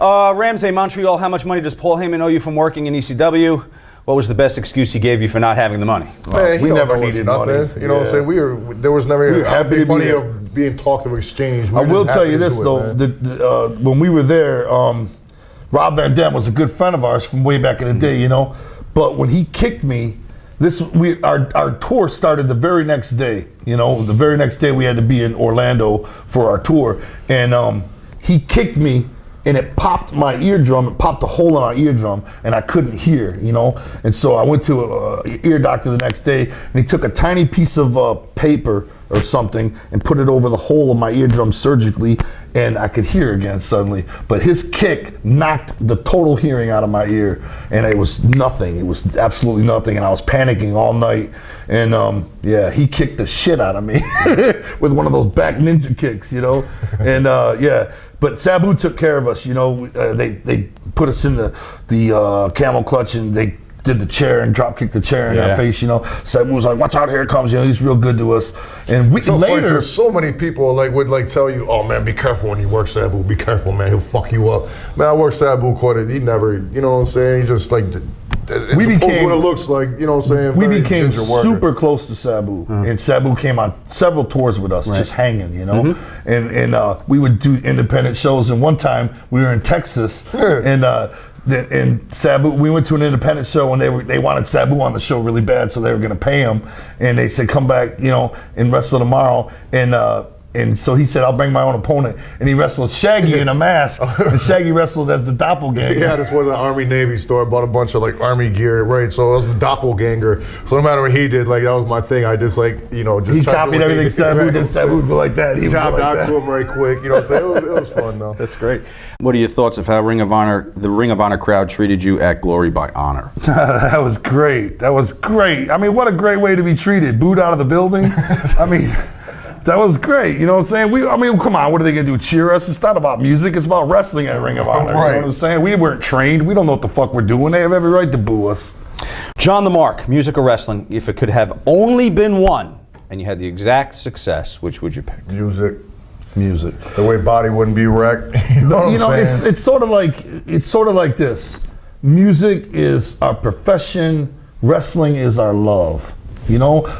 Ramsey, Montreal, how much money does Paul Heyman owe you from working in ECW? What was the best excuse he gave you for not having the money? Man, we never needed money. You know what I'm saying? There was never happy money of being talked of exchange. I will tell you this though, when we were there, Rob Van Dam was a good friend of ours from way back in the day, you know. But when he kicked me, our tour started the very next day. You know, the very next day we had to be in Orlando for our tour, and he kicked me. And it popped my eardrum, it popped a hole in my eardrum, and I couldn't hear, you know? And so I went to an ear doctor the next day, and he took a tiny piece of paper or something and put it over the hole of my eardrum surgically, and I could hear again suddenly. But his kick knocked the total hearing out of my ear, and it was nothing. It was absolutely nothing, and I was panicking all night. And he kicked the shit out of me with one of those back ninja kicks, you know? And but Sabu took care of us, you know. They put us in the camel clutch, and they did the chair and drop kicked the chair in our face, you know. Sabu was like, "Watch out, here it comes," you know. He's real good to us. And later, so many people would tell you, "Oh man, be careful when you work Sabu. Be careful, man. He'll fuck you up." Man, I worked Sabu quite a. He never, you know what I'm saying. He just like. We became what it looks like, you know what I'm saying? We became super close to Sabu, and Sabu came on several tours with us, just hanging, you know. And we would do independent shows. And one time we were in Texas, and Sabu, we went to an independent show, and they wanted Sabu on the show really bad, so they were going to pay him. And they said, "Come back, you know, and wrestle tomorrow." And so he said, "I'll bring my own opponent." And he wrestled Shaggy in a mask. And Shaggy wrestled as the doppelganger. Yeah, this was an Army-Navy store. I bought a bunch of Army gear, right? So it was the doppelganger. So no matter what he did, that was my thing. I just he copied everything Sabu did. Sabu would go like that. He chopped out to him right quick. You know what I'm saying? It was fun though. That's great. What are your thoughts of how the Ring of Honor crowd treated you at Glory by Honor? That was great. That was great. I mean, what a great way to be treated. Booed out of the building. I mean. That was great, you know what I'm saying? Come on, what are they gonna do, cheer us? It's not about music, it's about wrestling at Ring of Honor, right. You know what I'm saying? We weren't trained, we don't know what the fuck we're doing, they have every right to boo us. John the Mark, music or wrestling, if it could have only been one, and you had the exact success, which would you pick? Music. The way body wouldn't be wrecked. It's sort of like this. Music is our profession, wrestling is our love. You know,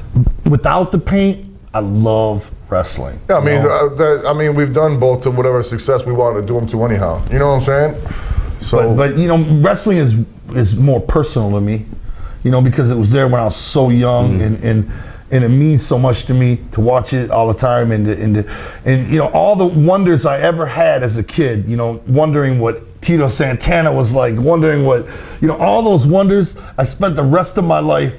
without the paint, I love wrestling. Yeah, I mean, we've done both to whatever success we wanted to do them to anyhow. You know what I'm saying? So, but you know, wrestling is more personal to me. You know, because it was there when I was so young, and it means so much to me to watch it all the time, and you know, all the wonders I ever had as a kid. You know, wondering what Tito Santana was like, wondering what, you know, all those wonders. I spent the rest of my life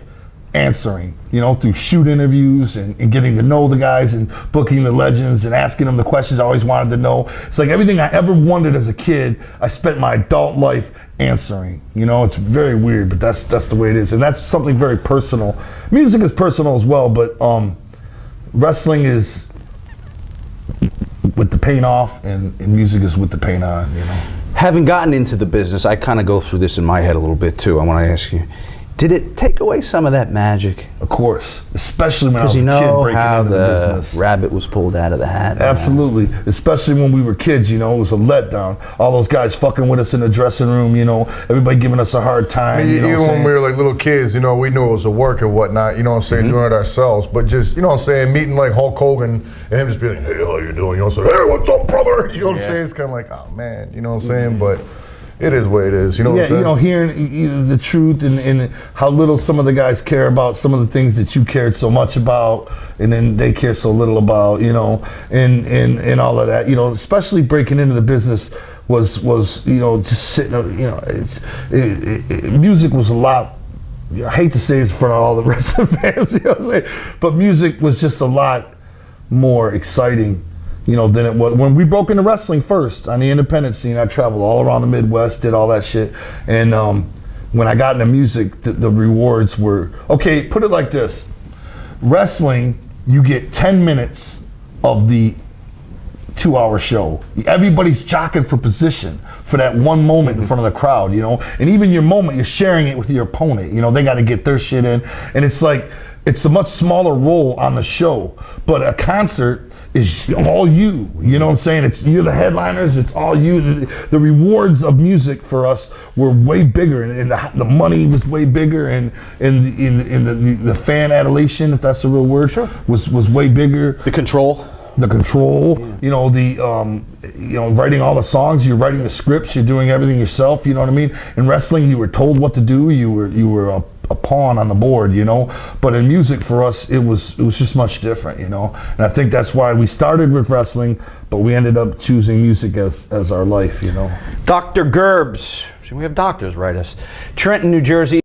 answering, you know, through shoot interviews and getting to know the guys and booking the legends and asking them the questions I always wanted to know. It's like everything I ever wondered as a kid, I spent my adult life answering. You know, it's very weird, but that's the way it is. And that's something very personal. Music is personal as well, but wrestling is with the paint off and music is with the paint on, you know. Having gotten into the business, I kind of go through this in my head a little bit too. I want to ask you, did it take away some of that magic? Of course, especially when I was a kid breaking into the business. Rabbit was pulled out of the hat. Absolutely, especially when we were kids, you know, it was a letdown. All those guys fucking with us in the dressing room, you know, everybody giving us a hard time. I mean, even when we were like little kids, you know, we knew it was a work and whatnot, you know what I'm saying, doing it ourselves. But just, you know what I'm saying, meeting like Hulk Hogan and him just being like, "Hey, how you doing?" You know, so, "Hey, what's up, brother?" You know what I'm saying? It's kind of like, oh man, you know what I'm saying? But it is what it is, you know what I'm saying? You know, hearing the truth and how little some of the guys care about some of the things that you cared so much about, and then they care so little about, you know, and all of that, you know, especially breaking into the business was you know, just sitting, you know, music was a lot, I hate to say it's in front of all the wrestling fans, you know what I'm saying, but music was just a lot more exciting, you know, than it was when we broke into wrestling first on the independent scene. I traveled all around the Midwest, did all that shit, and when I got into music, the rewards were, okay, put it like this: wrestling, you get 10 minutes of the 2-hour show. Everybody's jockeying for position for that one moment in front of the crowd, you know, and even your moment, you're sharing it with your opponent, you know, they got to get their shit in, and it's like, it's a much smaller role on the show. But a concert, is all you. You know what I'm saying? You're the headliners. It's all you. The rewards of music for us were way bigger, and the money was way bigger, and the fan adulation, if that's a real word, was way bigger. The control. The control, you know, writing all the songs, you're writing the scripts, you're doing everything yourself, you know what I mean? In wrestling, you were told what to do, you were a pawn on the board, you know? But in music, for us, it was just much different, you know? And I think that's why we started with wrestling, but we ended up choosing music as our life, you know? Dr. Gerbs. See, we have doctors write us. Trenton, New Jersey.